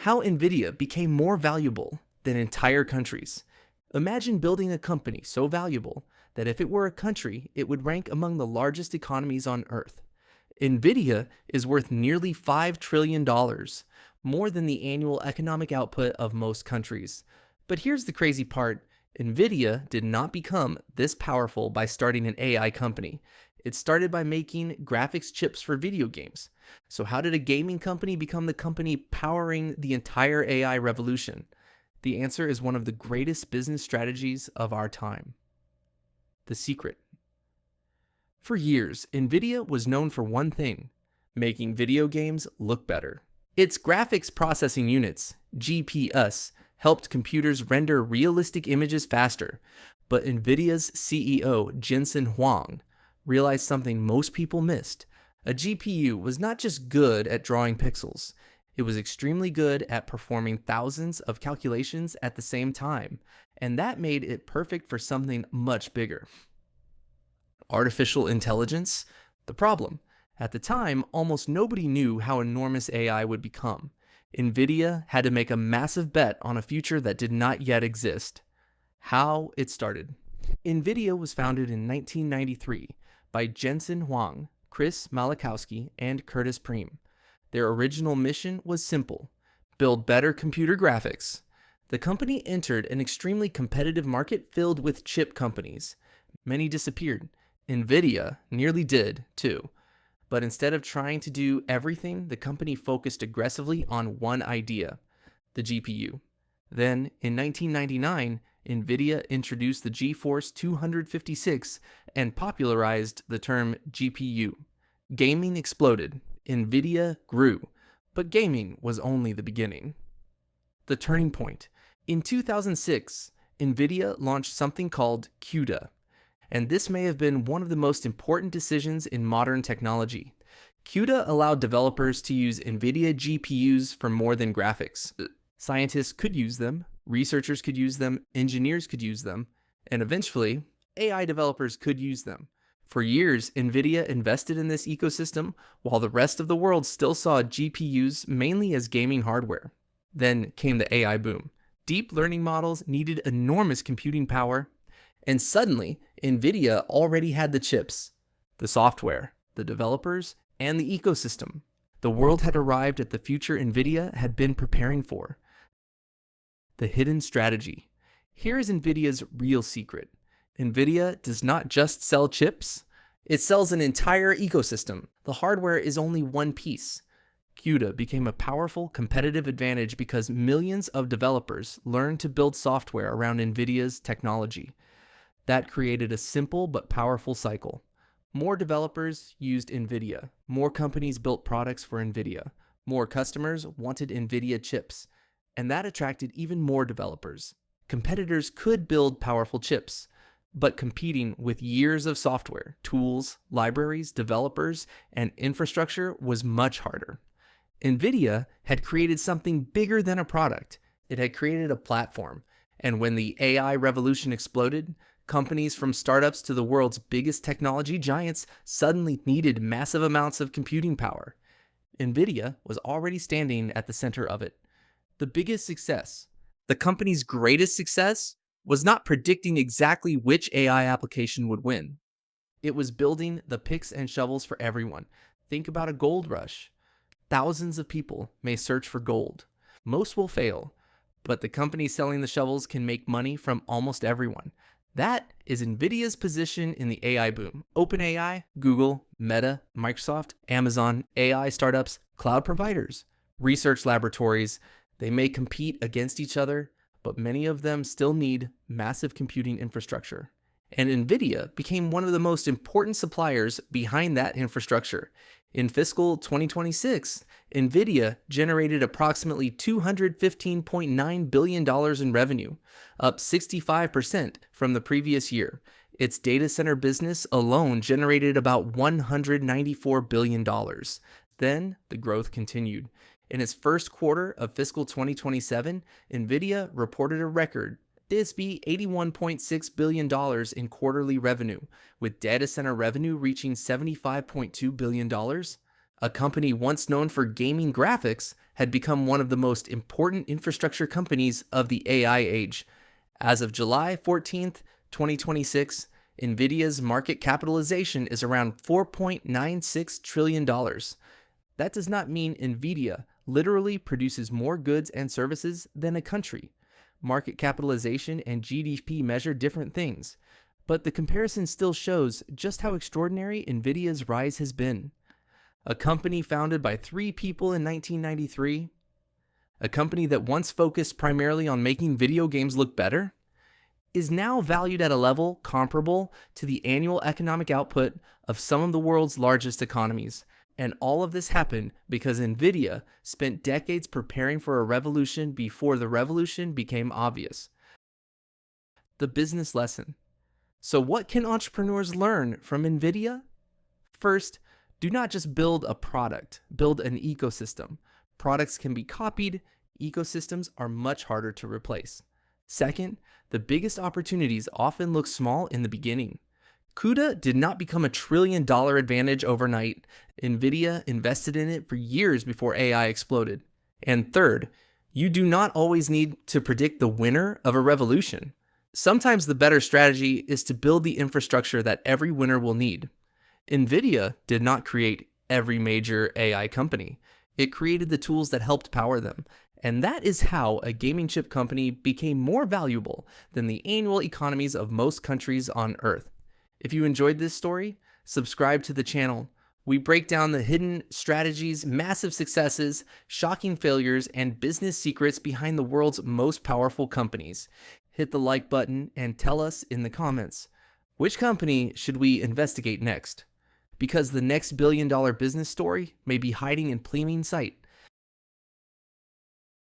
How NVIDIA became more valuable than entire countries. Imagine building a company so valuable that if it were a country, it would rank among the largest economies on Earth. NVIDIA is worth nearly $5 trillion, more than the annual economic output of most countries. But here's the crazy part. NVIDIA did not become this powerful by starting an AI company. It started by making graphics chips for video games. So how did a gaming company become the company powering the entire AI revolution? The answer is one of the greatest business strategies of our time. The secret. For years, NVIDIA was known for one thing: making video games look better. Its graphics processing units, GPS, helped computers render realistic images faster. But NVIDIA's CEO, Jensen Huang, realized something most people missed. A GPU was not just good at drawing pixels. It was extremely good at performing thousands of calculations at the same time, and that made it perfect for something much bigger. Artificial intelligence? The problem. At the time, almost nobody knew how enormous AI would become. NVIDIA had to make a massive bet on a future that did not yet exist. How it started. NVIDIA was founded in 1993 by Jensen Huang, Chris Malachowski, and Curtis Preem. Their original mission was simple: build better computer graphics. The company entered an extremely competitive market filled with chip companies. Many disappeared. NVIDIA nearly did, too. But instead of trying to do everything, the company focused aggressively on one idea: the GPU. Then, in 1999, NVIDIA introduced the GeForce 256 and popularized the term GPU. Gaming exploded. NVIDIA grew. But gaming was only the beginning. The turning point. In 2006, NVIDIA launched something called CUDA. And this may have been one of the most important decisions in modern technology. CUDA allowed developers to use NVIDIA GPUs for more than graphics. Scientists could use them, researchers could use them, engineers could use them, and eventually, AI developers could use them. For years, NVIDIA invested in this ecosystem, while the rest of the world still saw GPUs mainly as gaming hardware. Then came the AI boom. Deep learning models needed enormous computing power, and suddenly, NVIDIA already had the chips, the software, the developers, and the ecosystem. The world had arrived at the future NVIDIA had been preparing for. The hidden strategy. Here is NVIDIA's real secret. NVIDIA does not just sell chips, it sells an entire ecosystem. The hardware is only one piece. CUDA became a powerful competitive advantage because millions of developers learned to build software around NVIDIA's technology. That created a simple but powerful cycle. More developers used NVIDIA. More companies built products for NVIDIA. More customers wanted NVIDIA chips. And that attracted even more developers. Competitors could build powerful chips, but competing with years of software, tools, libraries, developers, and infrastructure was much harder. NVIDIA had created something bigger than a product. It had created a platform. And when the AI revolution exploded, companies from startups to the world's biggest technology giants suddenly needed massive amounts of computing power. NVIDIA was already standing at the center of it. The biggest success, the company's greatest success, was not predicting exactly which AI application would win. It was building the picks and shovels for everyone. Think about a gold rush. Thousands of people may search for gold. Most will fail, but the company selling the shovels can make money from almost everyone. That is NVIDIA's position in the AI boom. OpenAI, Google, Meta, Microsoft, Amazon, AI startups, cloud providers, research laboratories. They may compete against each other, but many of them still need massive computing infrastructure. And NVIDIA became one of the most important suppliers behind that infrastructure. In fiscal 2026, NVIDIA generated approximately $215.9 billion in revenue, up 65% from the previous year. Its data center business alone generated about $194 billion. Then the growth continued. In its first quarter of fiscal 2027, NVIDIA reported a record $81.6 billion in quarterly revenue, with data center revenue reaching $75.2 billion. A company once known for gaming graphics had become one of the most important infrastructure companies of the AI age. As of July 14th, 2026, NVIDIA's market capitalization is around $4.96 trillion. That does not mean NVIDIA literally produces more goods and services than a country. Market capitalization and GDP measure different things, but the comparison still shows just how extraordinary NVIDIA's rise has been. A company founded by 3 people in 1993, a company that once focused primarily on making video games look better, is now valued at a level comparable to the annual economic output of some of the world's largest economies. And all of this happened because NVIDIA spent decades preparing for a revolution before the revolution became obvious. The business lesson. So what can entrepreneurs learn from NVIDIA? First, do not just build a product, build an ecosystem. Products can be copied, ecosystems are much harder to replace. Second, the biggest opportunities often look small in the beginning. CUDA did not become a $1 trillion advantage overnight. NVIDIA invested in it for years before AI exploded. And third, you do not always need to predict the winner of a revolution. Sometimes the better strategy is to build the infrastructure that every winner will need. NVIDIA did not create every major AI company. It created the tools that helped power them. And that is how a gaming chip company became more valuable than the annual economies of most countries on Earth. If you enjoyed this story, subscribe to the channel. We break down the hidden strategies, massive successes, shocking failures, and business secrets behind the world's most powerful companies. Hit the like button and tell us in the comments, which company should we investigate next? Because the next billion-dollar business story may be hiding in plain sight.